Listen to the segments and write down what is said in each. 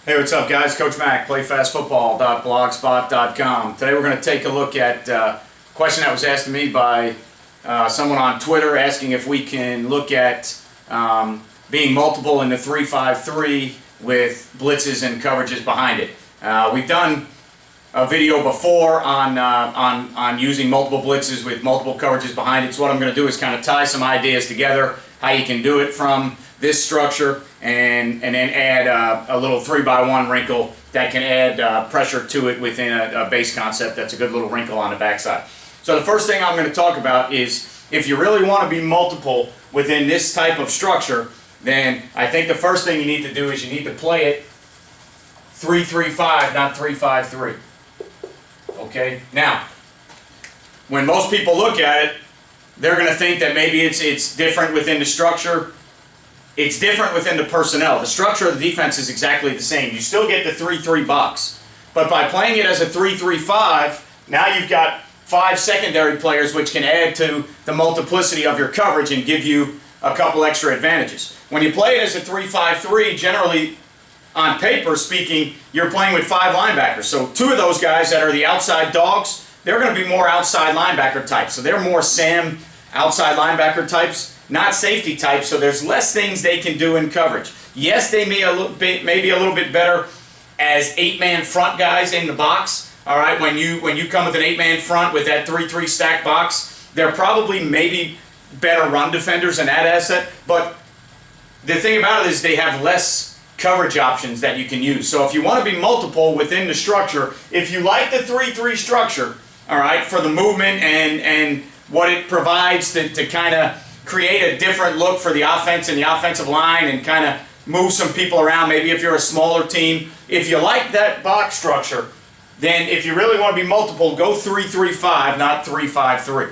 Hey, what's up, guys? Coach Mac, playfastfootball.blogspot.com. Today we're going to take a look at a question that was asked to me by someone on Twitter asking if we can look at being multiple in the 3-5-3 with blitzes and coverages behind it. We've done a video before on using multiple blitzes with multiple coverages behind it. So what I'm going to do is kind of tie some ideas together, how you can do it from this structure, and then add a little 3x1 wrinkle that can add pressure to it within a base concept. That's a good little wrinkle on the backside. So the first thing I'm going to talk about is if you really want to be multiple within this type of structure, then I think the first thing you need to do is you need to play it 3-3-5, not 3-5-3. Okay? Now, when most people look at it, they're going to think that maybe it's different within the structure. It's different within the personnel. The structure of the defense is exactly the same. You still get the 3-3 box. But by playing it as a 3-3-5, now you've got 5 secondary players which can add to the multiplicity of your coverage and give you a couple extra advantages. When you play it as a 3-5-3, generally, on paper speaking, you're playing with 5 linebackers. So 2 of those guys that are the outside dogs, they're going to be more outside linebacker types. So they're more Sam outside linebacker types, not safety types, so there's less things they can do in coverage. Yes, they may be a little bit better as 8-man front guys in the box. All right, when you come with an 8-man front with that 3-3 stack box, they're probably maybe better run defenders in that asset. But the thing about it is they have less coverage options that you can use. So if you want to be multiple within the structure, if you like the 3-3 structure, all right, for the movement and what it provides to kind of create a different look for the offense and the offensive line and kind of move some people around, maybe if you're a smaller team. If you like that box structure, then if you really want to be multiple, go 3-3-5, not 3-5-3.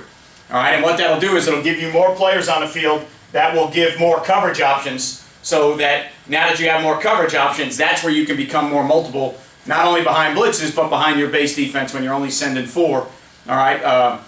All right, and what that'll do is it'll give you more players on the field. That will give more coverage options, so that now that you have more coverage options, that's where you can become more multiple, not only behind blitzes, but behind your base defense when you're only sending 4. All right,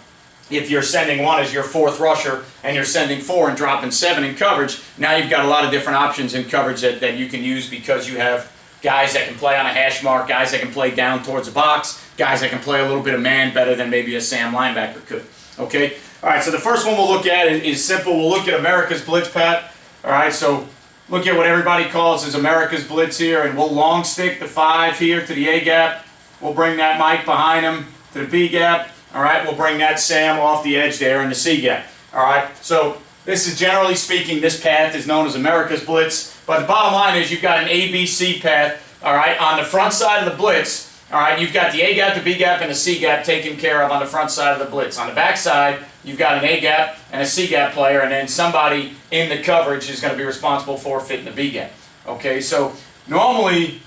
if you're sending 1 as your 4th rusher and you're sending 4 and dropping 7 in coverage, now you've got a lot of different options in coverage that you can use, because you have guys that can play on a hash mark, guys that can play down towards the box, guys that can play a little bit of man better than maybe a Sam linebacker could. Okay? All right, so the first one we'll look at is simple. We'll look at America's Blitz, Pat. All right, so look at what everybody calls as America's Blitz here, and we'll long stick the 5 here to the A gap. We'll bring that Mike behind him to the B gap. All right, we'll bring that Sam off the edge there in the C gap. All right, so this is, generally speaking, this path is known as America's Blitz. But the bottom line is you've got an ABC path. All right, on the front side of the blitz, all right, you've got the A gap, the B gap, and the C gap taken care of on the front side of the blitz. On the back side, you've got an A gap and a C gap player, and then somebody in the coverage is going to be responsible for fitting the B gap. Okay, so normally,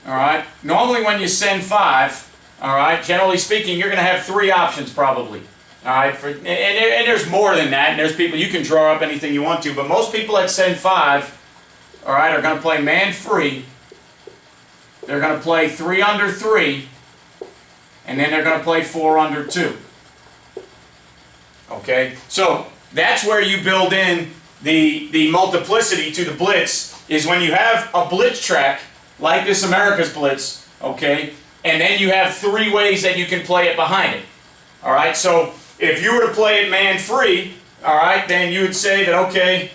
all right, when you send 5, all right, generally speaking, you're going to have 3 options probably. All right, and there's more than that. And there's people, you can draw up anything you want to, but most people that send 5, all right, are going to play man free. They're going to play 3 under 3, and then they're going to play 4 under 2. Okay, so that's where you build in the multiplicity to the blitz, is when you have a blitz track like this America's Blitz, okay, and then you have 3 ways that you can play it behind it. All right, so if you were to play it man free, all right, then you would say that, okay,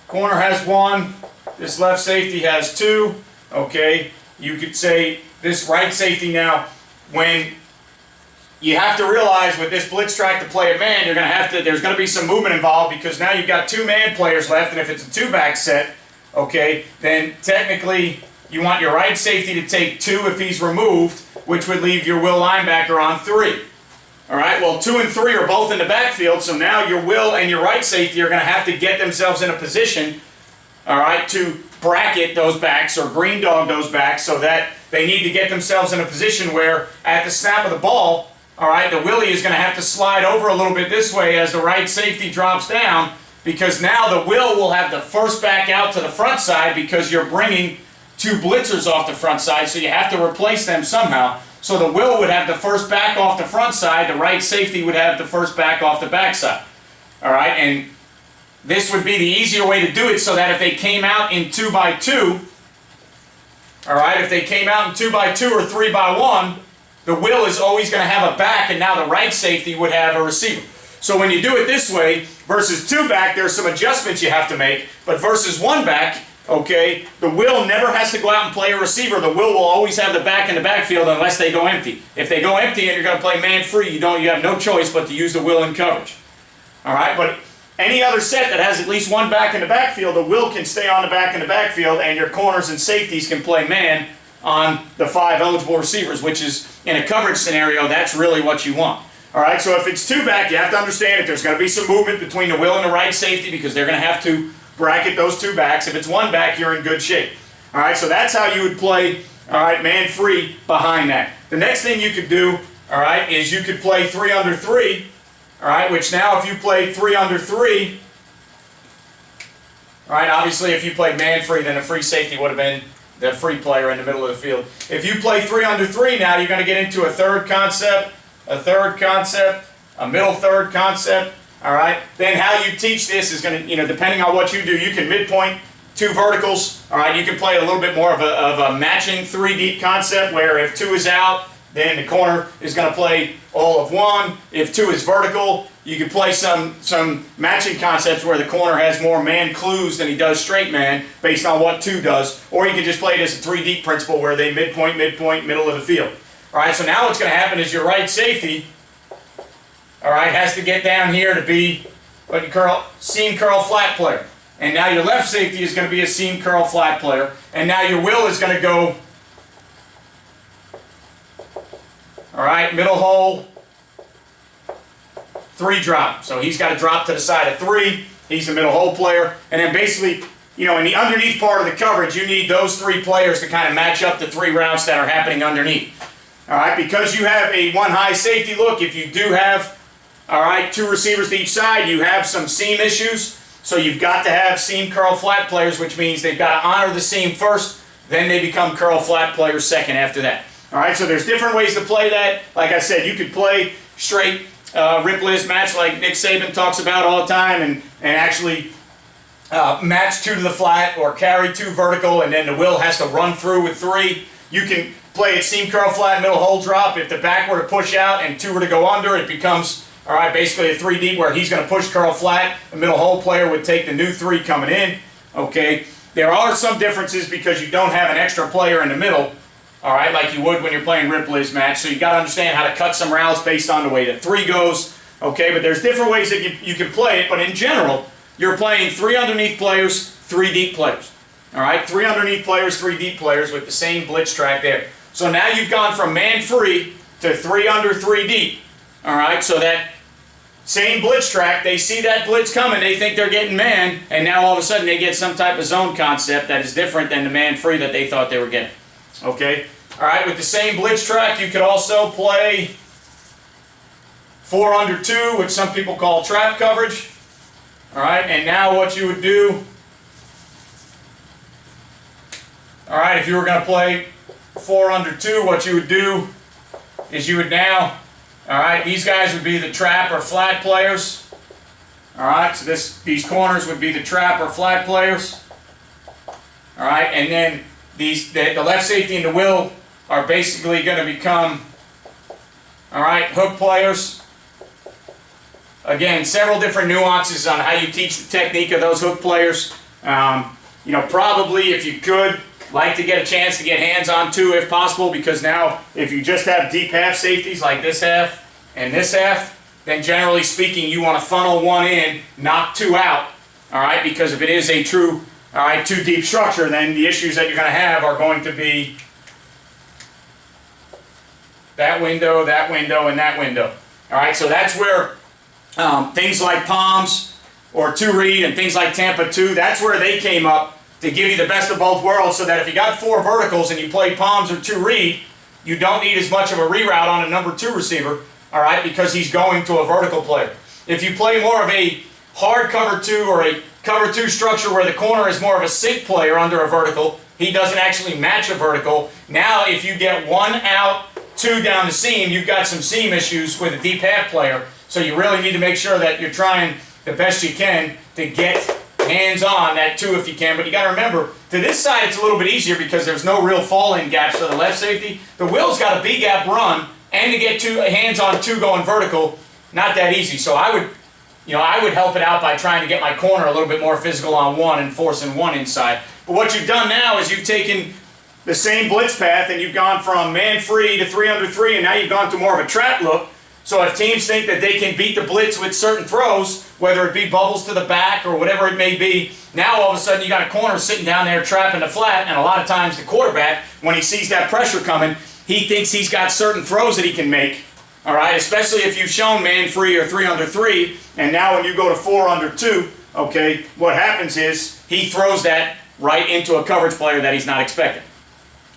corner has 1, this left safety has 2, okay. You could say this right safety now, when you have to realize with this blitz track to play a man, you're going to have to, there's going to be some movement involved, because now you've got 2 man players left, and if it's a 2-back set, okay, then technically you want your right safety to take 2 if he's removed, which would leave your will linebacker on 3. All right, well, 2 and 3 are both in the backfield, so now your will and your right safety are going to have to get themselves in a position, all right, to bracket those backs or green dog those backs, so that they need to get themselves in a position where at the snap of the ball, all right, the willie is going to have to slide over a little bit this way as the right safety drops down, because now the will have the first back out to the front side, because you're bringing 2 blitzers off the front side, so you have to replace them somehow. So the will would have the first back off the front side, the right safety would have the first back off the back side. All right, and this would be the easier way to do it, so that if they came out in 2x2, all right, if they came out in 2x2 or 3x1, the will is always going to have a back, and now the right safety would have a receiver. So when you do it this way, versus 2 back, there's some adjustments you have to make, but versus 1 back, okay, the will never has to go out and play a receiver. The will always have the back in the backfield unless they go empty. If they go empty and you're going to play man free, you have no choice but to use the will in coverage. All right, but any other set that has at least 1 back in the backfield, the will can stay on the back in the backfield, and your corners and safeties can play man on the 5 eligible receivers, which is, in a coverage scenario, that's really what you want. All right, so if it's 2 back, you have to understand that there's going to be some movement between the will and the right safety because they're going to have to bracket those 2 backs. If it's 1 back, you're in good shape. All right, so that's how you would play, all right, man free behind that. The next thing you could do, all right, is you could play 3 under 3, all right, which now if you played 3 under 3, all right, obviously if you played man free, then a free safety would have been the free player in the middle of the field. If you play 3 under 3 now, you're going to get into a third concept, a middle third concept, all right? Then how you teach this is going to, depending on what you do, you can midpoint 2 verticals, all right? You can play a little bit more of a matching 3 deep concept where if 2 is out, then the corner is going to play all of 1. If 2 is vertical, you can play some matching concepts where the corner has more man clues than he does straight man based on what 2 does. Or you can just play it as a 3 deep principle where they midpoint, middle of the field. All right, so now what's going to happen is your right safety, all right, has to get down here to be what you call seam curl flat player. And now your left safety is going to be a seam curl flat player. And now your will is going to go, all right, middle hole, 3 drop. So he's got to drop to the side of 3. He's the middle hole player. And then basically, in the underneath part of the coverage, you need those 3 players to kind of match up the 3 routes that are happening underneath. All right, because you have a 1 high safety look, if you do have, all right, 2 receivers to each side, you have some seam issues. So you've got to have seam curl flat players, which means they've got to honor the seam first, then they become curl flat players second after that. All right, so there's different ways to play that. Like I said, you could play straight Blitzes match like Nick Saban talks about all the time and actually match 2 to the flat or carry 2 vertical, and then the will has to run through with 3. You can play it seam curl flat, middle hole drop. If the back were to push out and 2 were to go under, it becomes, all right, basically a 3 deep where he's going to push curl flat. The middle hole player would take the new 3 coming in. Okay, there are some differences because you don't have an extra player in the middle, all right, like you would when you're playing Blitzes match. So you got to understand how to cut some routes based on the way that 3 goes. Okay, but there's different ways that you can play it. But in general, you're playing 3 underneath players, 3 deep players. All right, 3 underneath players, 3 deep players with the same blitz track there. So now you've gone from man free to 3 under, 3 deep. All right, so that same blitz track, they see that blitz coming, they think they're getting man, and now all of a sudden they get some type of zone concept that is different than the man free that they thought they were getting. Okay, all right, with the same blitz track, you could also play 4 under 2, which some people call trap coverage. All right, and now what you would do, all right, if you were going to play 4 under 2, what you would do is you would now, all right, these guys would be the trap or flat players. All right, so these corners would be the trap or flat players. All right, and then the left safety and the will are basically going to become, all right, hook players. Again, several different nuances on how you teach the technique of those hook players. Probably if you could, like to get a chance to get hands on 2 if possible, because now if you just have deep half safeties like this half and this half, then generally speaking you want to funnel 1 in, knock 2 out, all right, because if it is a true, all right, 2 deep structure, then the issues that you're going to have are going to be that window, and that window. All right, so that's where things like Palms or 2 read and things like Tampa 2, that's where they came up to give you the best of both worlds, so that if you got 4 verticals and you play Palms or 2 read, you don't need as much of a reroute on a number 2 receiver, all right, because he's going to a vertical player. If you play more of a hard cover 2 or a cover 2 structure where the corner is more of a sink player under a vertical, he doesn't actually match a vertical. Now if you get 1 out, 2 down the seam, you've got some seam issues with a deep half player. So you really need to make sure that you're trying the best you can to get hands-on, that too if you can, but you got to remember, to this side it's a little bit easier because there's no real fall-in gaps for the left safety. The Will's got a B-gap run, and to get two hands-on two going vertical, not that easy. So I would help it out by trying to get my corner a little bit more physical on one and forcing one inside. But what you've done now is you've taken the same blitz path and you've gone from man-free to 3 under 3, and now you've gone to more of a trap look. So if teams think that they can beat the blitz with certain throws, whether it be bubbles to the back or whatever it may be, now all of a sudden you got a corner sitting down there trapping the flat, and a lot of times the quarterback, when he sees that pressure coming, he thinks he's got certain throws that he can make. All right, especially if you've shown man-free or 3 under 3, and now when you go to 4 under 2, okay, what happens is he throws that right into a coverage player that he's not expecting.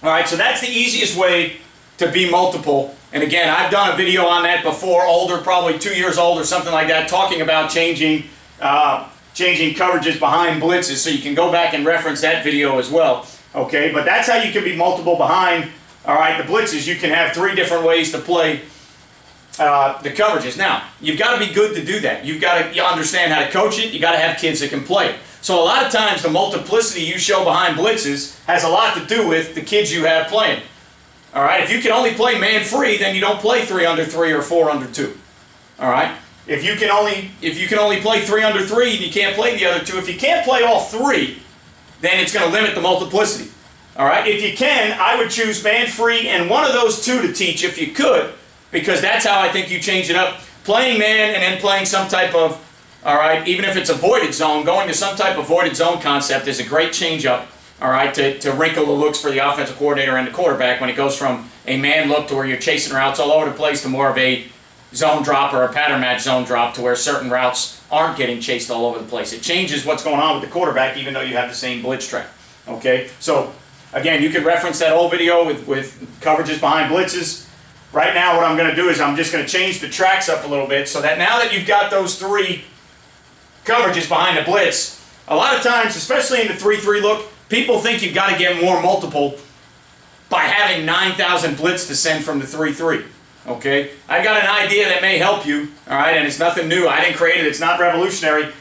All right, so that's the easiest way to be multiple. And again, I've done a video on that before, older, probably 2 years old or something like that, talking about changing coverages behind blitzes. So you can go back and reference that video as well. Okay, but that's how you can be multiple behind, all right, the blitzes. You can have 3 different ways to play the coverages. Now, you've got to be good to do that. You've got to understand how to coach it. You've got to have kids that can play it. So a lot of times the multiplicity you show behind blitzes has a lot to do with the kids you have playing. All right, if you can only play man-free, then you don't play 3 under 3 or 4 under 2. All right, if you can only play 3 under 3 and you can't play the other 2, if you can't play all 3, then it's going to limit the multiplicity. All right, if you can, I would choose man-free and one of those 2 to teach if you could, because that's how I think you change it up. Playing man and then playing some type of, all right, even if it's a voided zone, going to some type of voided zone concept is a great change-up, all right, to wrinkle the looks for the offensive coordinator and the quarterback when it goes from a man look to where you're chasing routes all over the place to more of a zone drop or a pattern match zone drop to where certain routes aren't getting chased all over the place. It changes what's going on with the quarterback even though you have the same blitz trap, okay? So, again, you can reference that whole video with coverages behind blitzes. Right now what I'm going to do is I'm just going to change the tracks up a little bit so that now that you've got those 3 coverages behind the blitz, a lot of times, especially in the 3-3 look, people think you've got to get more multiple by having 9,000 blitz to send from the 3-3. Okay? I've got an idea that may help you, all right, and it's nothing new. I didn't create it. It's not revolutionary.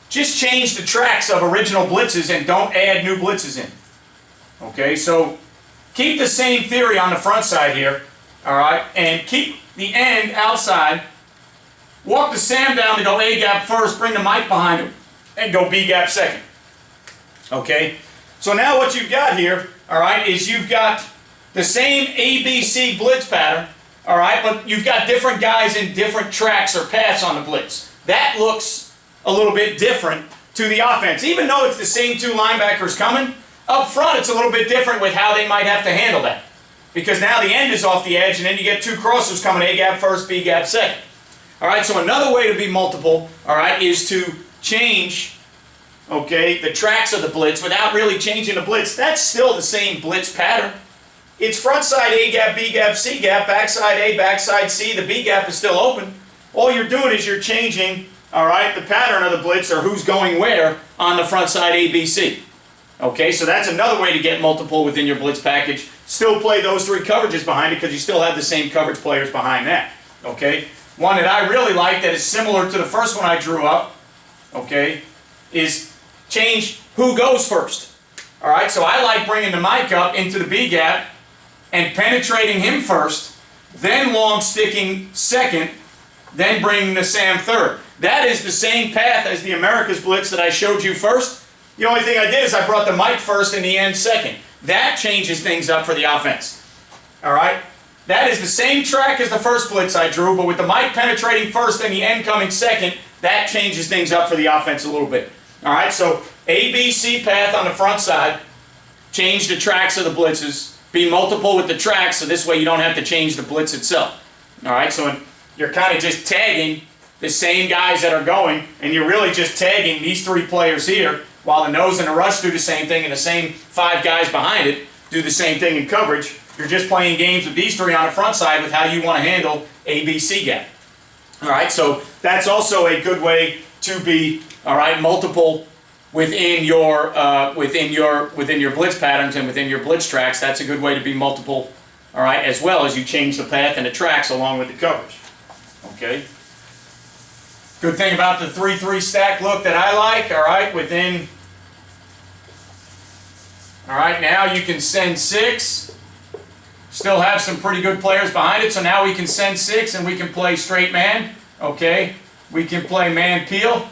Just change the tracks of original blitzes and don't add new blitzes in. Okay? So keep the same theory on the front side here. All right, and keep the end outside. Walk the Sam down to go A-gap first, bring the Mike behind him, and go B-gap second. Okay, so now what you've got here, all right, is you've got the same ABC blitz pattern, all right, but you've got different guys in different tracks or paths on the blitz. That looks a little bit different to the offense. Even though it's the same 2 linebackers coming, up front it's a little bit different with how they might have to handle that. Because now the end is off the edge, and then you get 2 crossers coming A-gap first, B-gap second. All right, so another way to be multiple, all right, is to change, okay, the tracks of the blitz without really changing the blitz. That's still the same blitz pattern. It's front side A-gap, B-gap, C-gap, backside A, backside C. The B-gap is still open. All you're doing is you're changing, all right, the pattern of the blitz or who's going where on the front side ABC. Okay, so that's another way to get multiple within your blitz package. Still play those 3 coverages behind it because you still have the same coverage players behind that. Okay, one that I really like that is similar to the first one I drew up, okay, is change who goes first. All right, so I like bringing the Mike up into the B gap and penetrating him first, then long sticking second, then bringing the Sam third. That is the same path as the America's Blitz that I showed you first. The only thing I did is I brought the Mike first and the end second. That changes things up for the offense. All right? That is the same track as the first blitz I drew, but with the Mike penetrating first and the end coming second, that changes things up for the offense a little bit. All right? So ABC path on the front side, change the tracks of the blitzes, be multiple with the tracks, so this way you don't have to change the blitz itself. All right? So you're kind of just tagging the same guys that are going, and you're really just tagging these 3 players here, while the nose and the rush do the same thing, and the same 5 guys behind it do the same thing in coverage. You're just playing games with these 3 on the front side with how you want to handle ABC gap. All right, so that's also a good way to be, all right, multiple within your blitz patterns and within your blitz tracks. That's a good way to be multiple, all right, as well as you change the path and the tracks along with the coverage. Okay. Good thing about the 3-3 stack look that I like, all right, all right, now you can send 6. Still have some pretty good players behind it, so now we can send 6 and we can play straight man, okay? We can play man peel,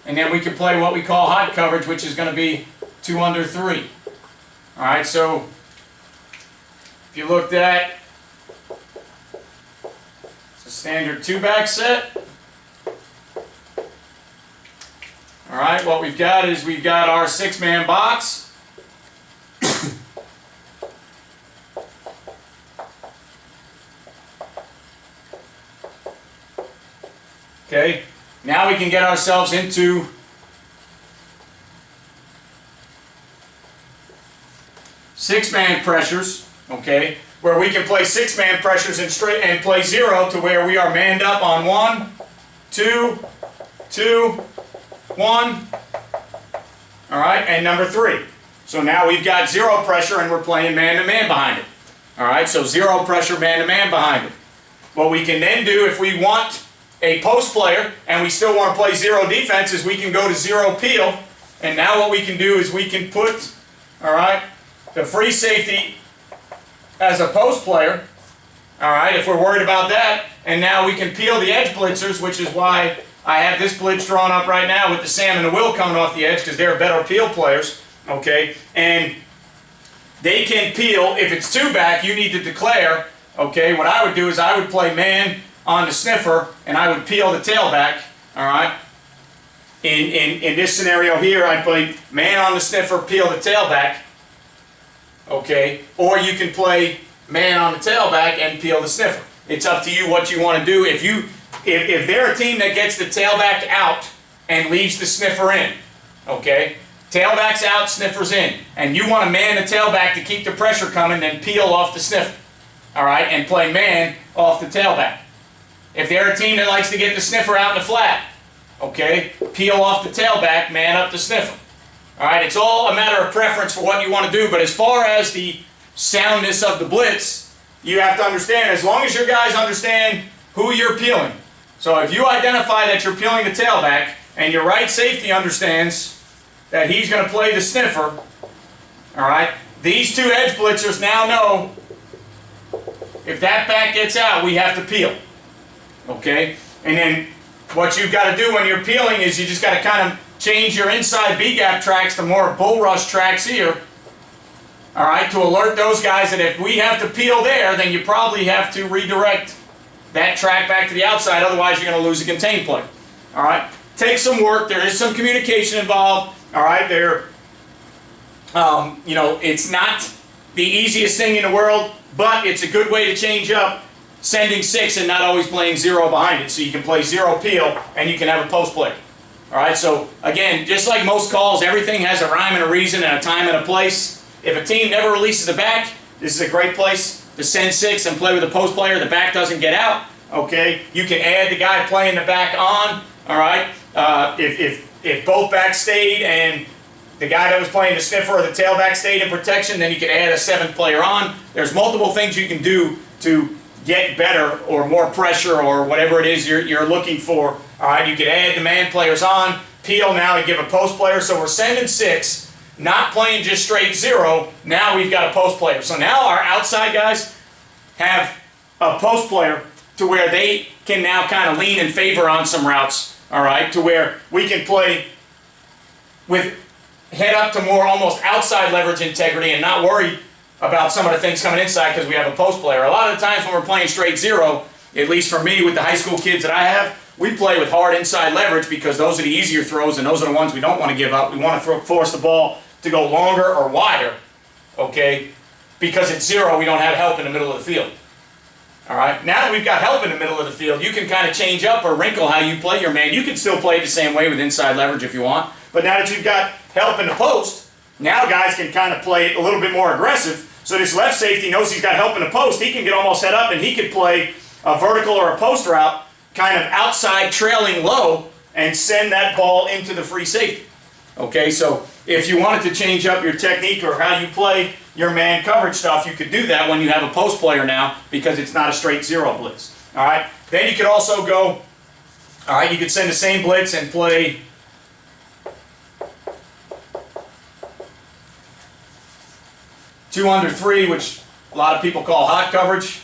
and then we can play what we call hot coverage, which is going to be 2 under 3. All right, so if you looked at it's a standard 2-back set. All right, what we've got is we've got our 6-man box. Okay, now we can get ourselves into six-man pressures, okay, where we can play 6-man pressures and play 0 to where we are manned up on 1, 2, 2, 1, all right, and number 3. So now we've got 0 pressure and we're playing man-to-man behind it. All right, so 0 pressure, man-to-man behind it. What we can then do if we want a post player and we still want to play 0 defense is we can go to 0 peel, and now what we can do is we can put, all right, the free safety as a post player, all right, if we're worried about that, and now we can peel the edge blitzers, which is why I have this blitz drawn up right now with the Sam and the Will coming off the edge because they're better peel players, okay, and they can peel. If it's 2-back, you need to declare, okay, what I would do is I would play man on the sniffer and I would peel the tailback, all right. In this scenario here, I'd play man on the sniffer, peel the tailback, okay, or you can play man on the tailback and peel the sniffer. It's up to you what you want to do. If they're a team that gets the tailback out and leaves the sniffer in, okay, tailback's out, sniffer's in, and you want to man the tailback to keep the pressure coming, then peel off the sniffer, all right, and play man off the tailback. If they're a team that likes to get the sniffer out in the flat, okay, peel off the tailback, man up the sniffer. All right, it's all a matter of preference for what you want to do, but as far as the soundness of the blitz, you have to understand, as long as your guys understand who you're peeling. So if you identify that you're peeling the tailback and your right safety understands that he's going to play the sniffer, all right, these 2 edge blitzers now know if that back gets out, we have to peel. Okay, and then what you've got to do when you're peeling is you just got to kind of change your inside B-gap tracks to more bull rush tracks here, all right, to alert those guys that if we have to peel there, then you probably have to redirect that track back to the outside, otherwise you're going to lose a contained play. All right, takes some work, there is some communication involved, all right, you know, it's not the easiest thing in the world, but it's a good way to change up sending 6 and not always playing 0 behind it. So you can play 0 peel and you can have a post player. All right, so again, just like most calls, everything has a rhyme and a reason and a time and a place. If a team never releases the back, this is a great place to send 6 and play with a post player. The back doesn't get out, okay? You can add the guy playing the back on, all right? If both backs stayed and the guy that was playing the sniffer or the tailback stayed in protection, then you can add a 7th player on. There's multiple things you can do to get better or more pressure or whatever it is you're looking for. All right, you can add the man players on, peel now and give a post player. So we're sending 6, not playing just straight 0. Now we've got a post player. So now our outside guys have a post player to where they can now kind of lean in favor on some routes, all right, to where we can play with head up to more almost outside leverage integrity and not worry about some of the things coming inside because we have a post player. A lot of the times when we're playing straight 0, at least for me with the high school kids that I have, we play with hard inside leverage because those are the easier throws and those are the ones we don't want to give up. We want to force the ball to go longer or wider, okay, because at 0 we don't have help in the middle of the field. All right, now that we've got help in the middle of the field, you can kind of change up or wrinkle how you play your man. You can still play it the same way with inside leverage if you want, but now that you've got help in the post, now guys can kind of play it a little bit more aggressive. So this left safety knows he's got help in the post. He can get almost head up and he can play a vertical or a post route kind of outside trailing low and send that ball into the free safety. Okay, so if you wanted to change up your technique or how you play your man coverage stuff, you could do that when you have a post player now because it's not a straight 0 blitz. All right, then you could also go All right, you could send the same blitz and play two under three, which a lot of people call hot coverage.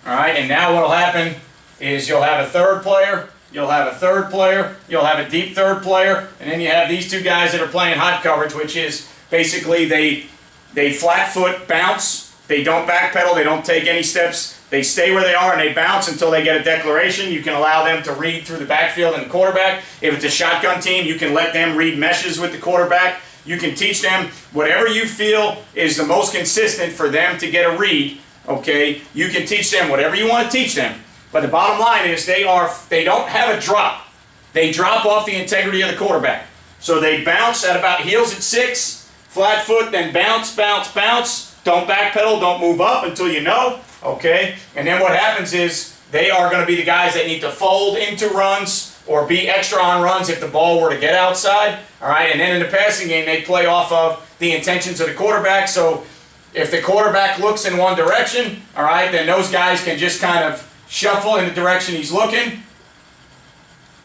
All right, and now what will happen is you'll have a third player, you'll have a third player, you'll have a deep third player, and then you have these two guys that are playing hot coverage, which is basically they flat foot bounce, they don't backpedal, they don't take any steps, they stay where they are and they bounce until they get a declaration. You can allow them to read through the backfield and the quarterback. If it's a shotgun team, you can let them read meshes with the quarterback. You can teach them whatever you feel is the most consistent for them to get a read, okay? You can teach them whatever you want to teach them. But the bottom line is they don't have a drop. They drop off the integrity of the quarterback. So they bounce at about heels at 6, flat foot, then bounce, bounce, bounce. Don't backpedal, don't move up until you know, okay? And then what happens is they are going to be the guys that need to fold into runs or be extra on runs if the ball were to get outside, all right? And then in the passing game, they play off of the intentions of the quarterback. So if the quarterback looks in one direction, all right, then those guys can just kind of shuffle in the direction he's looking.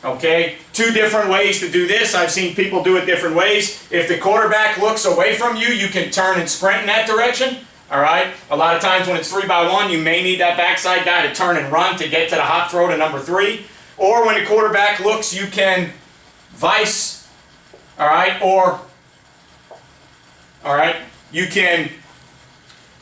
Okay, 2 different ways to do this. I've seen people do it different ways. If the quarterback looks away from you, you can turn and sprint in that direction. All right, a lot of times when it's 3-by-1, you may need that backside guy to turn and run to get to the hot throw to number 3. Or when the quarterback looks, you can vice, all right, or, all right, you can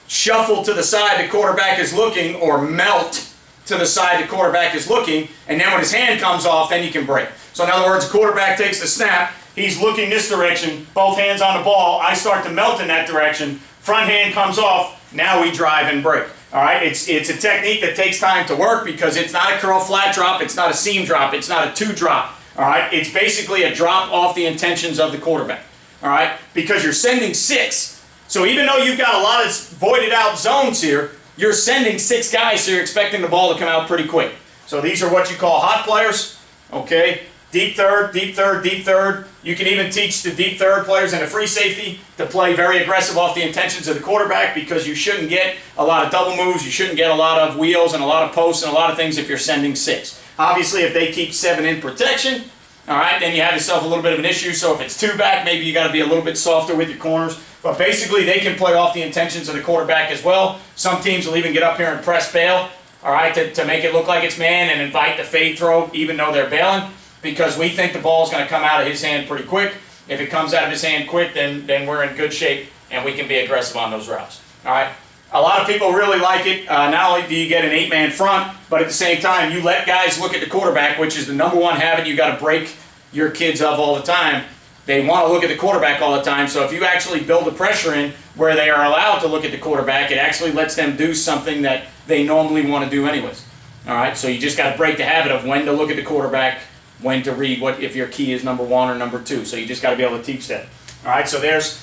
shuffle to the side the quarterback is looking or melt to the side the quarterback is looking, and then when his hand comes off, then you can break. So in other words, the quarterback takes the snap, he's looking this direction, both hands on the ball, I start to melt in that direction, front hand comes off, now we drive and break. All right, it's a technique that takes time to work because it's not a curl flat drop, it's not a seam drop, it's not a 2 drop. All right, it's basically a drop off the intentions of the quarterback. All right, because you're sending 6. So even though you've got a lot of voided out zones here, you're sending 6 guys, so you're expecting the ball to come out pretty quick. So these are what you call hot players, okay? Deep third, deep third, deep third. You can even teach the deep third players and the free safety to play very aggressive off the intentions of the quarterback because you shouldn't get a lot of double moves, you shouldn't get a lot of wheels and a lot of posts and a lot of things if you're sending 6. Obviously, if they keep 7 in protection, all right, then you have yourself a little bit of an issue. So if it's 2 back, maybe you got to be a little bit softer with your corners. But basically, they can play off the intentions of the quarterback as well. Some teams will even get up here and press bail, all right, to make it look like it's man and invite the fade throw even though they're bailing because we think the ball's going to come out of his hand pretty quick. If it comes out of his hand quick, then we're in good shape and we can be aggressive on those routes, all right? A lot of people really like it. Not only do you get an 8-man front, but at the same time, you let guys look at the quarterback, which is the #1 habit you got to break your kids of all the time. They want to look at the quarterback all the time. So if you actually build the pressure in where they are allowed to look at the quarterback, it actually lets them do something that they normally want to do anyways. All right, so you just got to break the habit of when to look at the quarterback, when to read what if your key is #1 or #2. So you just got to be able to teach that. All right, so there's,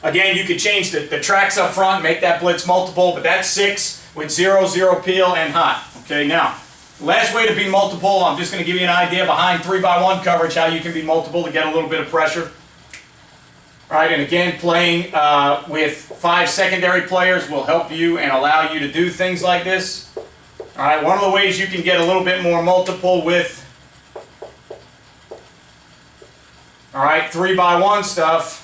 again, you could change the tracks up front, make that blitz multiple, but that's 6 with 0, 0 peel, and hot. Okay, now, last way to be multiple, I'm just going to give you an idea behind 3-by-1 coverage, how you can be multiple to get a little bit of pressure. All right, and again, playing with 5 secondary players will help you and allow you to do things like this. All right, one of the ways you can get a little bit more multiple with, all right, 3-by-1 stuff.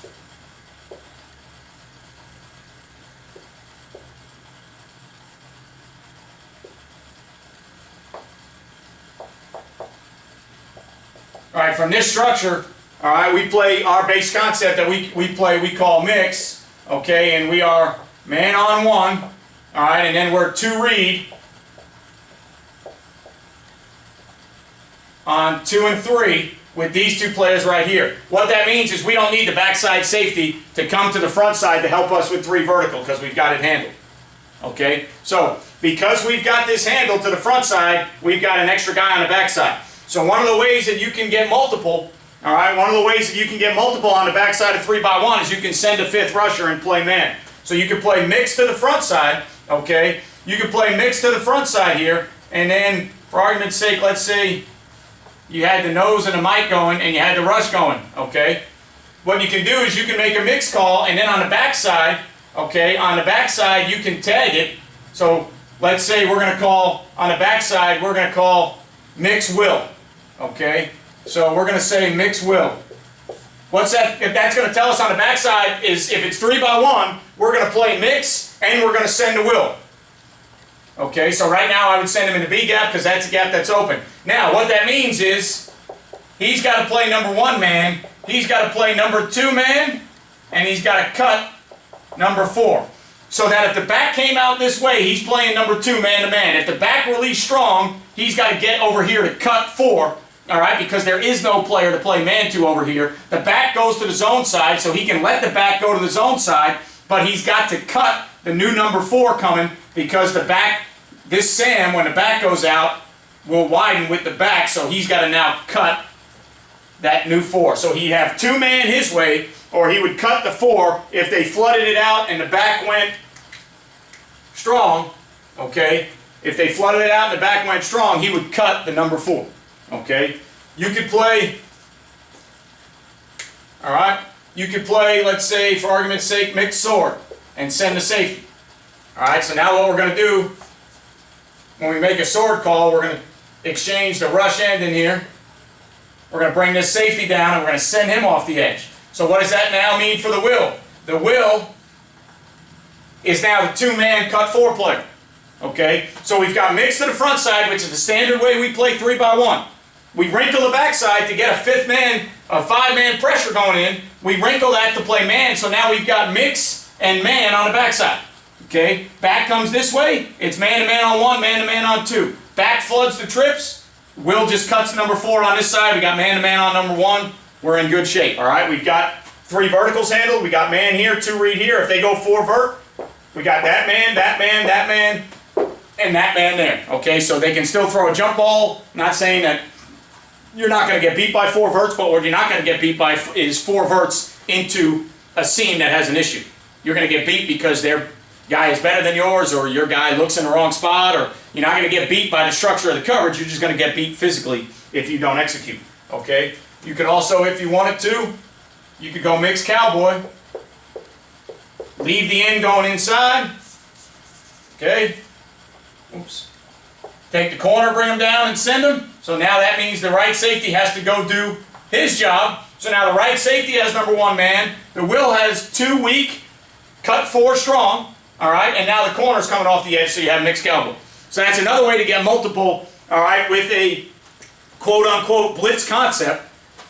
All right, from this structure, all right, we play our base concept that we call mix, okay, and we are man on 1, all right, and then we're 2 read on 2 and 3 with these 2 players right here. What that means is we don't need the backside safety to come to the front side to help us with 3 vertical because we've got it handled, okay? So because we've got this handled to the front side, we've got an extra guy on the backside. So one of the ways that you can get multiple, all right, one of the ways that you can get multiple on the backside of 3-by-1 is you can send a 5th rusher and play man. So you can play mix to the front side, okay? You can play mix to the front side here, and then, for argument's sake, let's say you had the nose and the mic going and you had the rush going, okay? What you can do is you can make a mix call, and then on the backside, okay, on the backside you can tag it. So let's say we're going to call, on the backside, we're going to call mix will. Okay, so we're going to say mix will. What's that? If that's going to tell us on the backside is if it's 3x1, we're going to play mix and we're going to send a will. Okay, so right now I would send him in the B gap because that's the gap that's open. Now what that means is he's got to play number 1 man, he's got to play number 2 man, and he's got to cut number 4. So that if the back came out this way, he's playing number 2 man to man. If the back released strong, he's got to get over here to cut 4. All right, because there is no player to play man to over here. The back goes to the zone side, so he can let the back go to the zone side, but he's got to cut the new number 4 coming because the back, this Sam, when the back goes out, will widen with the back, so he's got to now cut that new 4. So he'd have 2 man his way, or he would cut the 4 if they flooded it out and the back went strong, okay? If they flooded it out and the back went strong, he would cut the number 4. Okay, you could play, all right, you could play, let's say, for argument's sake, mixed sword and send the safety. All right, so now what we're going to do, when we make a sword call, we're going to exchange the rush end in here. We're going to bring this safety down and we're going to send him off the edge. So what does that now mean for the will? The will is now the 2 man cut 4 player. Okay, so we've got mix to the front side, which is the standard way we play 3x1. We wrinkle the backside to get a 5th man, a 5-man pressure going in. We wrinkle that to play man, so now we've got mix and man on the backside. Okay, back comes this way, it's man-to-man on 1, man-to-man on 2. Back floods the trips, Will just cuts number 4 on this side, we got man-to-man on number 1, we're in good shape. All right, we've got 3 verticals handled, we got man here, 2 read here. If they go 4 vert, we got that man, that man, that man, and that man there. Okay, so they can still throw a jump ball. I'm not saying that you're not going to get beat by 4 verts, but what you're not going to get beat by is 4 verts into a seam that has an issue. You're going to get beat because their guy is better than yours, or your guy looks in the wrong spot, or you're not going to get beat by the structure of the coverage. You're just going to get beat physically if you don't execute. Okay, you could also, if you wanted to, you could go mix cowboy. Leave the end going inside. Okay. Oops. Take the corner, bring them down, and send them. So now that means the right safety has to go do his job. So now the right safety has number 1 man. The will has 2 weak, cut 4 strong. All right, and now the corner's coming off the edge, so you have mixed cowboy. So that's another way to get multiple. All right, with a quote-unquote blitz concept,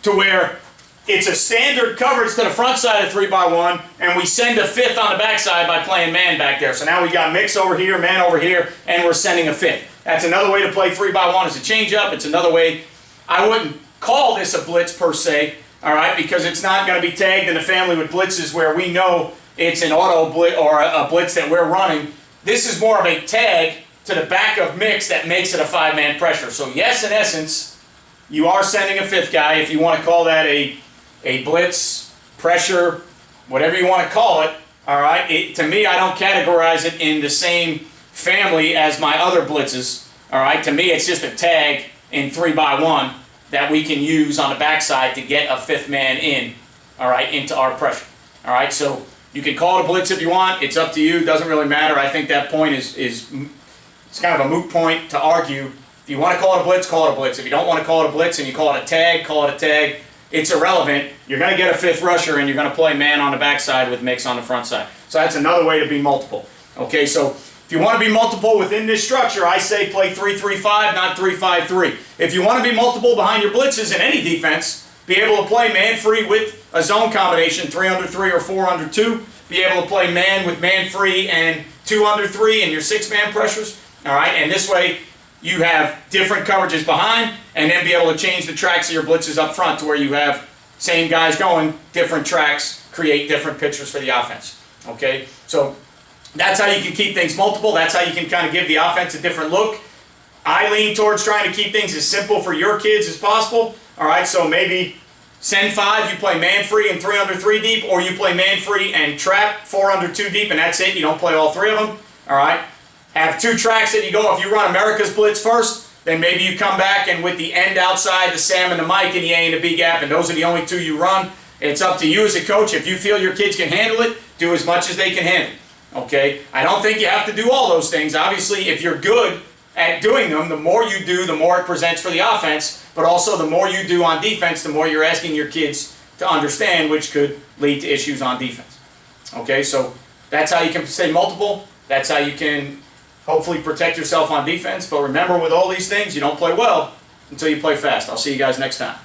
to where it's a standard coverage to the front side of 3x1, and we send a 5th on the backside by playing man back there. So now we got mix over here, man over here, and we're sending a 5th. That's another way to play 3x1 as a change-up. It's another way. I wouldn't call this a blitz per se, all right, because it's not going to be tagged in the family with blitzes where we know it's an auto blitz or a blitz that we're running. This is more of a tag to the back of mix that makes it a 5-man pressure. So yes, in essence, you are sending a 5th guy, if you want to call that a blitz, pressure, whatever you want to call it. All right, to me, I don't categorize it in the same family as my other blitzes. All right, to me, it's just a tag in 3x1 that we can use on the backside to get a 5th man in, all right, into our pressure. All right, so you can call it a blitz if you want. It's up to you. It doesn't really matter. I think that point is it's kind of a moot point to argue. If you want to call it a blitz, call it a blitz. If you don't want to call it a blitz and you call it a tag, call it a tag. It's irrelevant. You're going to get a 5th rusher and you're going to play man on the backside with mix on the front side. So that's another way to be multiple. Okay, so if you want to be multiple within this structure, I say play 3-3-5, not 3-5-3. If you want to be multiple behind your blitzes in any defense, be able to play man free with a zone combination, 3 under 3 or 4 under 2. Be able to play man with man free and 2 under 3 in your 6-man pressures. All right, and this way you have different coverages behind, and then be able to change the tracks of your blitzes up front to where you have same guys going, different tracks, create different pictures for the offense. Okay, so that's how you can keep things multiple. That's how you can kind of give the offense a different look. I lean towards trying to keep things as simple for your kids as possible. All right, so maybe send 5, you play man free and 3 under 3 deep, or you play man free and trap 4 under 2 deep, and that's it. You don't play all 3 of them. All right. Have 2 tracks that you go. If you run America's Blitz first, then maybe you come back and with the end outside, the Sam and the Mike and the A and the B gap, and those are the only 2 you run. It's up to you as a coach. If you feel your kids can handle it, do as much as they can handle. Okay? I don't think you have to do all those things. Obviously, if you're good at doing them, the more you do, the more it presents for the offense, but also the more you do on defense, the more you're asking your kids to understand, which could lead to issues on defense. Okay, so that's how you can stay multiple. That's how you can hopefully protect yourself on defense. But remember, with all these things, you don't play well until you play fast. I'll see you guys next time.